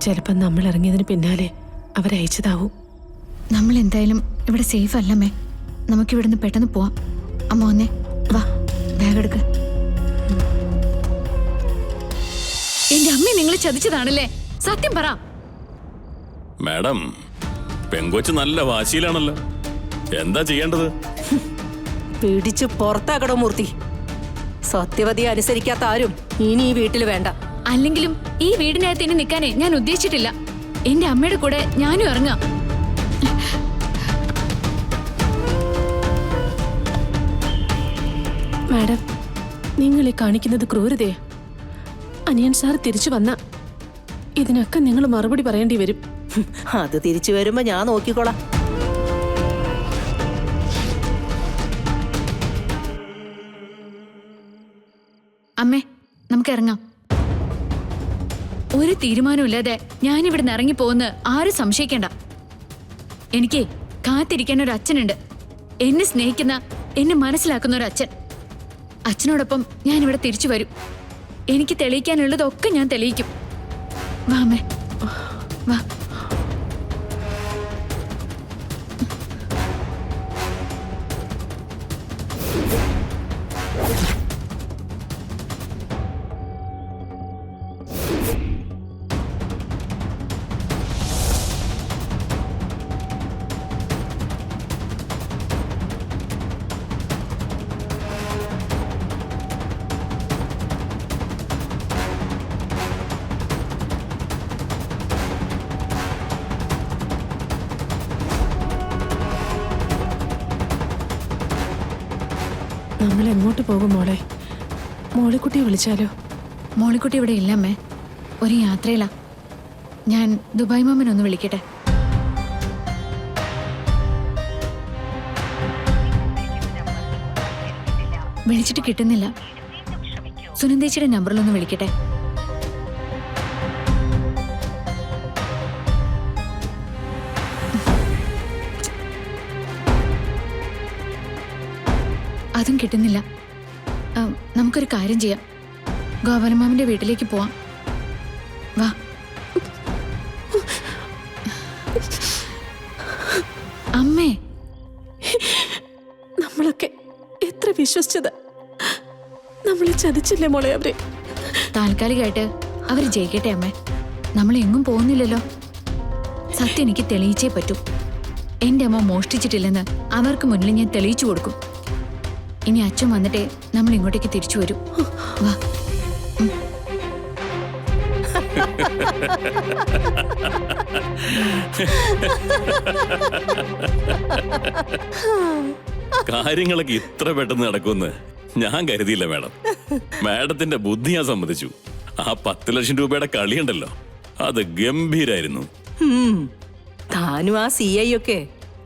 ചിലപ്പോൾ നമ്മൾ ഇറങ്ങിയതിന് പിന്നാലെ അവരയച്ചതാവും. നമ്മൾ എന്തായാലും ഇവിടെ സേഫ് അല്ലമ്മേ. നമുക്കിവിടുന്ന് പെട്ടെന്ന് പോവാം. അമ്മ വന്നേ, വാ, ബാഗ് എടുക്ക. എന്റെ അമ്മയെ നിങ്ങൾ ചതിച്ചതാണല്ലേ? സത്യം പറ. മാഡം, പെങ്കൊച്ച് നല്ല വാശിയിലാണല്ലോ. എന്താ ചെയ്യേണ്ടത്? പിടിച്ചു പുറത്താക്കടോ മൂർത്തി. സത്യവതിയെ അനുസരിക്കാത്ത ആരും ഇനി ഈ വീട്ടിൽ വേണ്ട. അല്ലെങ്കിലും ഈ വീടിനകത്ത് ഇനി നിൽക്കാനേ ഞാൻ ഉദ്ദേശിച്ചിട്ടില്ല. എന്റെ അമ്മയുടെ കൂടെ ഞാനും ഇറങ്ങാം. മാഡം, നിങ്ങൾ ഈ കാണിക്കുന്നത് ക്രൂരതയാ. അനിയൻ സാർ തിരിച്ചു വന്ന ഇതിനൊക്കെ നിങ്ങൾ മറുപടി പറയേണ്ടി വരും. അത് തിരിച്ചു വരുമ്പോ ഞാൻ നോക്കിക്കോളാം. അമ്മേ, നമുക്ക് ഇറങ്ങാം. ഒരു തീരുമാനമില്ലാതെ ഞാനിവിടുന്ന് ഇറങ്ങി പോകുന്ന ആരും സംശയിക്കണ്ട. എനിക്ക് കാത്തിരിക്കാൻ ഒരു അച്ഛനുണ്ട്. എന്നെ സ്നേഹിക്കുന്ന, എന്നെ മനസ്സിലാക്കുന്ന ഒരു അച്ഛൻ. അച്ഛനോടൊപ്പം ഞാൻ ഇവിടെ തിരിച്ചു വരും. എനിക്ക് തെളിയിക്കാനുള്ളതൊക്കെ ഞാൻ തെളിയിക്കും. വാ അമ്മേ, വാ. നമ്മൾ എങ്ങോട്ട് പോകും മോളെ? മോളിക്കുട്ടിയെ വിളിച്ചാലോ? മോളിക്കുട്ടി ഇവിടെ ഇല്ല അമ്മേ, ഒരു യാത്രയിലാ. ഞാൻ ദുബായ് മാമനൊന്ന് വിളിക്കട്ടെ. വിളിച്ചിട്ട് കിട്ടുന്നില്ല. സുനന്ദേച്ചിയുടെ നമ്പറിലൊന്ന് വിളിക്കട്ടെ. അതും കിട്ടുന്നില്ല. നമുക്കൊരു കാര്യം ചെയ്യാം. ഗോപാലമാമിന്റെ വീട്ടിലേക്ക് പോവാം. വാ. അമ്മേ, നമ്മളൊക്കെ എത്ര വിശ്വസിച്ചത്. നമ്മളെ ചതിച്ചില്ലേ മോളെ അവരെ? താൽക്കാലികമായിട്ട് അവര് ജയിക്കട്ടെ അമ്മേ. നമ്മൾ എങ്ങും പോകുന്നില്ലല്ലോ. സത്യം എനിക്ക് തെളിയിച്ചേ പറ്റൂ. എന്റെ അമ്മ മോഷ്ടിച്ചിട്ടില്ലെന്ന് അവർക്ക് മുന്നിൽ ഞാൻ തെളിയിച്ചു കൊടുക്കും. ഇനി അച്ഛൻ വന്നിട്ടേ നമ്മൾ ഇങ്ങോട്ടേക്ക് തിരിച്ചു വരും. വാ. കാര്യങ്ങളൊക്കെ ഇത്ര പെട്ടെന്ന് നടക്കുമെന്ന് ഞാൻ കരുതിയില്ല മാഡം. മാഡത്തിന്റെ ബുദ്ധി ഞാൻ സമ്മതിച്ചു. ആ 10 ലക്ഷം രൂപയുടെ കളിയുണ്ടല്ലോ, അത് ഗംഭീരായിരുന്നു. താനും ആ CI ഒക്കെ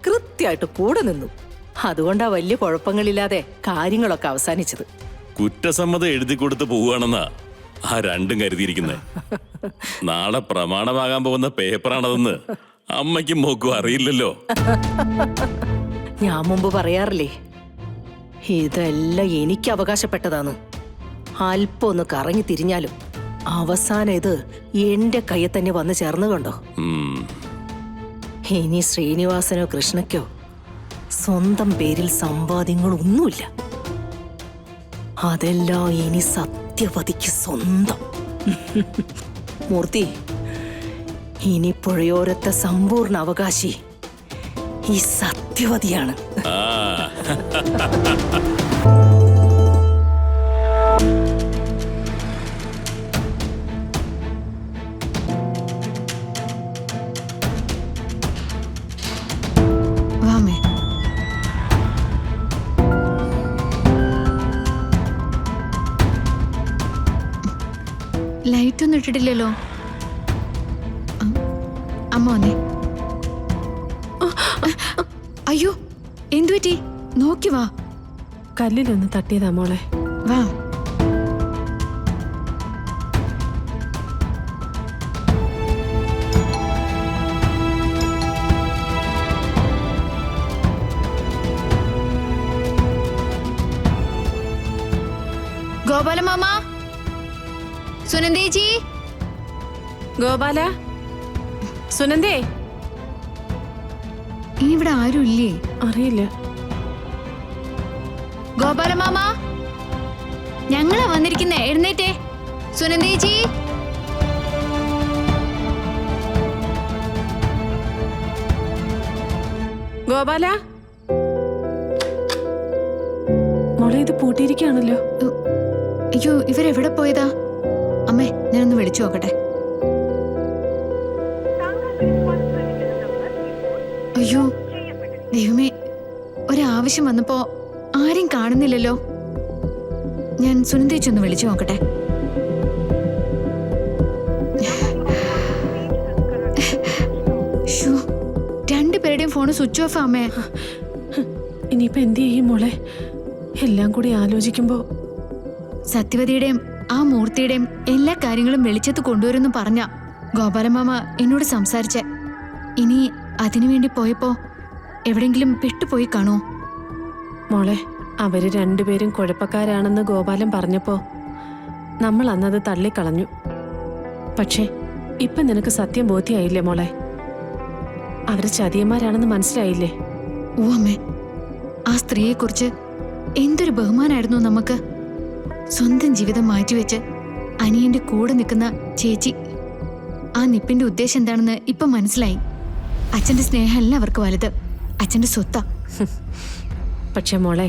കൃത്യമായിട്ട് കൂടെ നിന്നു. അതുകൊണ്ടാ വലിയ കുഴപ്പങ്ങളില്ലാതെ കാര്യങ്ങളൊക്കെ അവസാനിച്ചത്. കുറ്റസമ്മതം എഴുതി കൊടുത്ത് പോവുകയാണെന്നാ ആ രണ്ടും കരുതിയിരിക്കുന്നത്. നാളെ പ്രമാണമാകാൻ പോകുന്ന പേപ്പറാണതെന്ന് അമ്മയ്ക്കും മോക്കും അറിയില്ലല്ലോ. ഞാൻ മുമ്പ് പറയാറില്ലേ, ഇതെല്ലാം എനിക്ക് അവകാശപ്പെട്ടതാണ്. അല്പം ഒന്ന് കറങ്ങി തിരിഞ്ഞാലും അവസാനം ഇത് എന്റെ കയ്യിൽ തന്നെ വന്ന് ചേർന്ന് കണ്ടോ. ഇനി ശ്രീനിവാസനോ കൃഷ്ണയ്ക്കോ സ്വന്തം പേരിൽ സമ്പാദ്യങ്ങളൊന്നുമില്ല. അതെല്ലാം ഇനി സത്യവതിക്ക് സ്വന്തം. മൂർത്തി, ഇനി പുഴയോരത്തെ സമ്പൂർണ്ണ അവകാശി ഈ സത്യവതിയാണ്. ലൈറ്റ് ഒന്നും ഇട്ടിട്ടില്ലല്ലോ. അമ്മ വന്നേ. അയ്യോ, എന്തുപറ്റി? നോക്കി വാ. കല്ലിലൊന്ന് തട്ടിയതാ മോളെ. വാ. ഗോപാല മാമ, സുനന്ദേച്ചി, ഗോപാല, സുനന്ദേ. ഇനി ഇവിടെ ആരും ഇല്ലേ? അറിയില്ല. ഗോപാലമാമ, ഞങ്ങളാ വന്നിരിക്കുന്നേ, എഴുന്നേറ്റേ. സുനന്ദേച്ചി. ഗോപാല, മോളെ ഇത് പൂട്ടിയിരിക്കുകയാണല്ലോ. അയ്യോ, ഇവരെവിടെ പോയതാ? അമ്മേ, ഞാനൊന്ന് വിളിച്ചു നോക്കട്ടെ. അയ്യോ ദൈവമേ, ഒരാവശ്യം വന്നപ്പോ ആരും കാണുന്നില്ലല്ലോ. ഞാൻ സുനന്ദേച്ചി ഒന്ന് വിളിച്ചു നോക്കട്ടെ. ശ്ശോ, രണ്ടുപേരുടെയും ഫോണ് സ്വിച്ച് ഓഫ് ആമേ. ഇനിയിപ്പോ എന്ത് ചെയ്യും മോളെ? എല്ലാം കൂടി ആലോചിക്കുമ്പോ സത്യവതിയുടെയും ആ മൂർത്തിയുടെയും എല്ലാ കാര്യങ്ങളും വെളിച്ചത്ത് കൊണ്ടുവരുന്നു പറഞ്ഞ ഗോപാലമാമ എന്നോട് സംസാരിച്ചേ. ഇനി അതിനുവേണ്ടി പോയപ്പോ എവിടെങ്കിലും പെട്ടുപോയി കാണോ? മോളെ, അവര് രണ്ടുപേരും കുഴപ്പക്കാരാണെന്ന് ഗോപാലൻ പറഞ്ഞപ്പോ നമ്മൾ അന്നത് തള്ളിക്കളഞ്ഞു. പക്ഷേ ഇപ്പൊ നിനക്ക് സത്യം ബോധ്യായില്ലേ മോളെ? അവര് ചതിയന്മാരാണെന്ന് മനസ്സിലായില്ലേ? ഓ അമ്മേ, ആ സ്ത്രീയെക്കുറിച്ച് എന്തൊരു ബഹുമാനായിരുന്നു നമുക്ക്. സ്വന്തം ജീവിതം മാറ്റിവെച്ച് അനിയന്റെ കൂടെ നിൽക്കുന്ന ചേച്ചി. ആ നിപ്പിന്റെ ഉദ്ദേശം എന്താണെന്ന് ഇപ്പൊ മനസ്സിലായി. അച്ഛന്റെ സ്നേഹമല്ല അവർക്ക് വലുത്, അച്ഛന്റെ സ്വത്താ. പക്ഷെ മോളെ,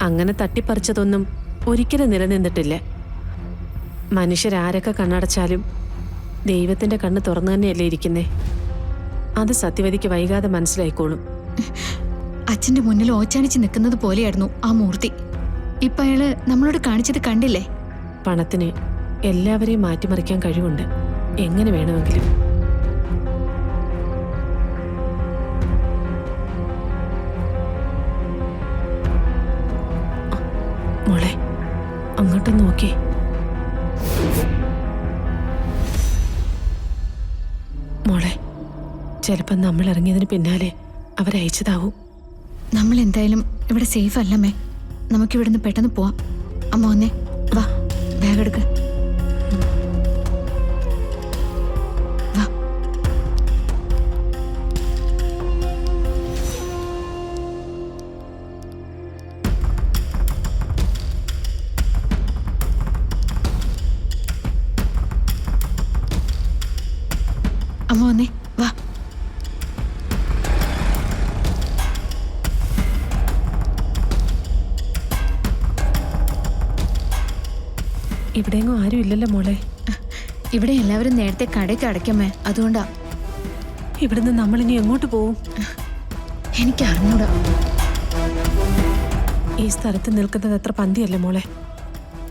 അങ്ങനെ തട്ടിപ്പറിച്ചതൊന്നും ഒരിക്കലും നിലനിന്നിട്ടില്ല. മനുഷ്യരാരൊക്കെ കണ്ണടച്ചാലും ദൈവത്തിന്റെ കണ്ണ് തുറന്നു തന്നെയല്ലേ ഇരിക്കുന്നേ. അത് സത്യവതിക്ക് വൈകാതെ മനസ്സിലായിക്കോളും. അച്ഛന്റെ മുന്നിൽ ഓച്ചാനിച്ച് നിൽക്കുന്നത് പോലെയായിരുന്നു ആ മൂർത്തി. ഇപ്പൊ അയാള് നമ്മളോട് കാണിച്ചത് കണ്ടില്ലേ? പണത്തിന് എല്ലാവരെയും മാറ്റിമറിക്കാൻ കഴിവുണ്ട്, എങ്ങനെ വേണമെങ്കിലും. മോളെ, അങ്ങോട്ട് നോക്കേ. മോളെ, ചിലപ്പം നമ്മൾ ഇറങ്ങിയതിന് പിന്നാലെ അവരയച്ചതാവും. നമ്മൾ എന്തായാലും ഇവിടെ സേഫ് അല്ലമ്മേ. നമുക്കിവിടുന്ന് പെട്ടെന്ന് പോവാം. അമ്മ വന്നേ, വാ, ബാഗ് എടുക്ക. വാ. അമ്മ വന്നേ, വാ. ഇവിടെയെങ്ങും ആരും ഇല്ലല്ലോ മോളെ. ഇവിടെ എല്ലാവരും നേരത്തെ കടയ്ക്ക് അടയ്ക്കമ്മേ, അതുകൊണ്ടാ. ഇവിടുന്ന് നമ്മളിനി എങ്ങോട്ട് പോവും? എനിക്ക് അറിഞ്ഞൂടാ. ഈ സ്ഥലത്ത് നിൽക്കുന്നത് അത്ര പന്തിയല്ലേ മോളെ.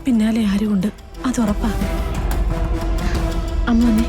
പിന്നാലെ ആരുമുണ്ട്, അതുറപ്പാ. അമ്മ വന്നേ.